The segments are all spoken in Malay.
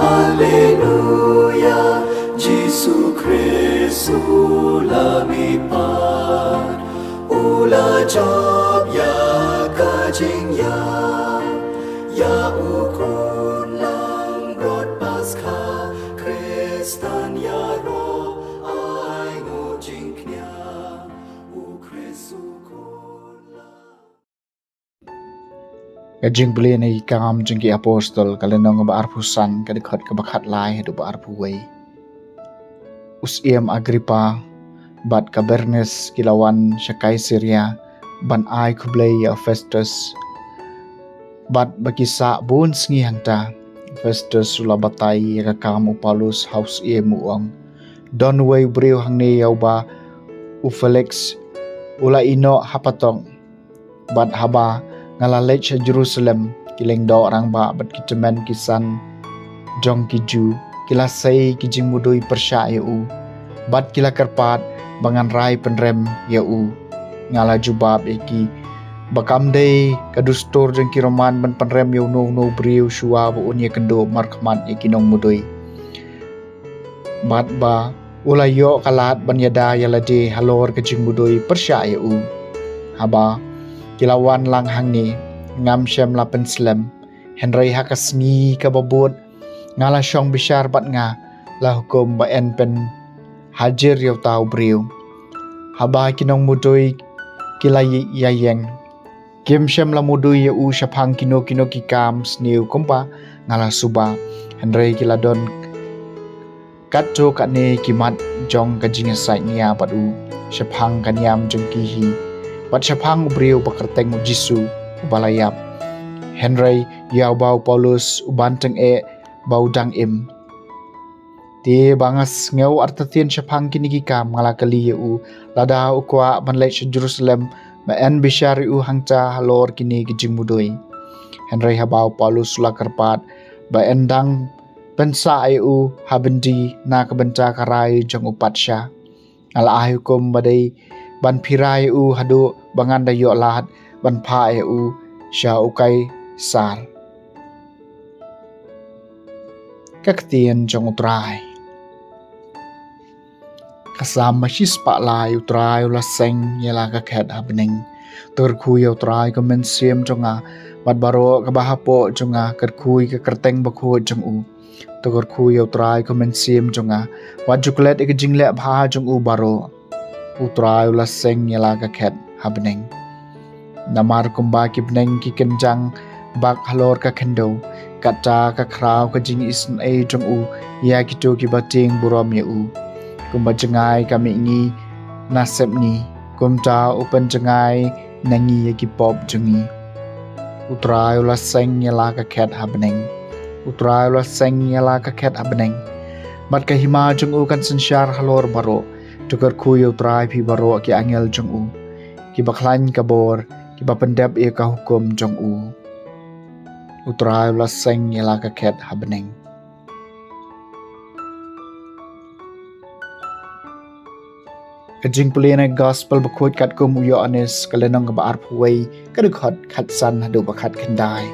Alleluia, Jesu Christu lamipat, ula job ya kajing ya ukun lang rod paskha, Kristan ya ro ai ngojing knya, u Kristu kula. Kajing beli ni kam jengki apostol kalenong ba arpusan kadikhat kabakhat lai hedu ba arpuway. Usiem Agripa bat Kabernes kilawan syakai Syria ban ai kublay ya Festus bat bakisa bun sngi hangta Festus sulabatai ya kam Paulus haus muang don way breu hangne yau ba u Felix ula ino hapatong bat haba ngalalej sa Jerusalem kileng do orang ba bat kitemen kisan jong kiju kila say kijing mudoy persya u bat kila kerpat bangan rai penrem u ngala jubab eki bakam day kadustor jeng kiroman ban penrem no briu shua bu unya kendo markman eki nong mudoy bat ba ula yo kalat ban yada yalade halor kijing mudoy persya u haba kilawan lang hangni ngam shem lapen slem Henry hakasngi kababut ngala syong bishar bat nga la hukum ba en pen hajir yaw tau briu haba kinong mudoy kilay yayeng kim shem la mudoy u syapang kino kikam sniu kumpa ngala suba Henry kiladon katjo katne kimat jong kajing sai nia padu syapang kaniam jong kihi bat syapang briu bakerteng Jisu balayap Henry yau bau Paulus ubanteng bau dang im ti bangas ngeu artatien syapang kini kam ngala kali u lada ukwa banlai Jerusalem ba en bishari u hangca halor kini gijing mudoy Henry habau Paulus lakarpat ba endang pensa u habendi na kabenta karai jong upatsya ngala ahukum badai ban pirai u hadu bangan dayo lahat ban pa u sya ukai sar kaktien jong utrai kasam masis pa lai utrai ula seng yela kakhet habning terkhui utrai komen siem jonga bat baro kabahapo jonga kerkhui ke kerteng bakho jong u terkhui utrai komen siem jonga wajuklet ek jingle bha jong u baro utrai ula seng yela kakhet habning namar kumba kibneng ki kenjang bak halor ka kendo kata ka kraw ka jing isn jong u ya kito ki bating buram ya u kumba jengai kami ngi nasep ni kumta upen jengai nangi ya ki pop jengi utrai ula seng yala ka khet habneng utrai ula seng yala ka khet habneng mat ka hima jong u kan sensyar halor baro tukar khu utrai phi baro ki angel jong u ki baklan kabor ki bapendap e ka hukum jong u utrai ula seng yala ka khet habneng kajing pulina gospel bakut kat kum uyo anis kalenong ka baar puway kadukhat khatsan hadu bakhat kendai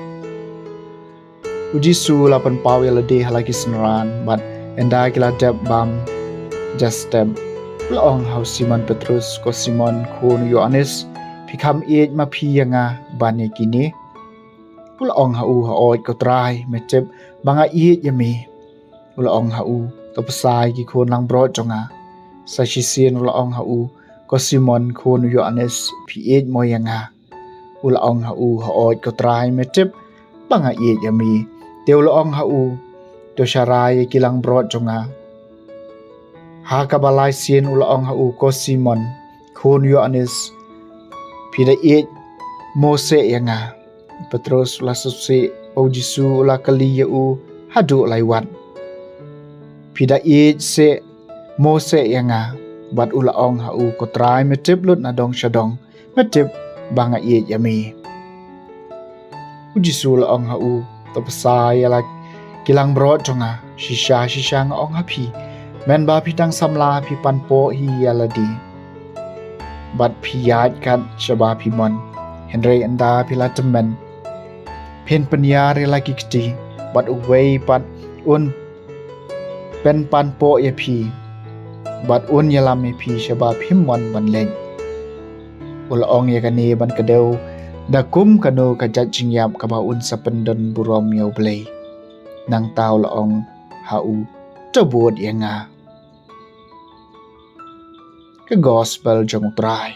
ujisu lapan pawi lade halaki senran bat enda kila deb bam justem laong hau Simon Petrus ko Simon khun uyo anis phikam ej ma phi yanga bane kini ulaong hau haoit ko trai mechep banga ej yami ulaong hau to pasai ki khun lang bro jonga sa sisien ulaong hau ko Simon khun uyo anis phi ej moyanga ulaong hau haoit ko trai mechep banga ej yami te ulaong hau to sharai kilang bro jonga ha kabalai sien ulaong hau ko Simon khun uyo anis pida ej Mose yanga Petrus la susi o Jisu la kali u hadu laiwat pida ej se Mose yanga bat ula ong hau ko trai metip lut na dong syadong metip banga ej yami Jisu la ong hau to pasai la kilang bro jonga shisha nga ong hapi men ba pitang samla pi panpo hi yaladi bat piyat kat shaba pimon Henry anda pila temen pen penyare lagi kiti บัดอุเวปัดอุนเป็นปันโปเอพีบัดอุนยาลามเอพีฉบับพิมวันบันเล่งอุลองเยกันเนบันกระเดวดะกุมกะโนกะจัดจิงยามกะบาอุนสะเปนดนบุรอมเมียวเบลยนางตาวละองฮาอูเจ้าบวดยังงาก็ gospel จงตราย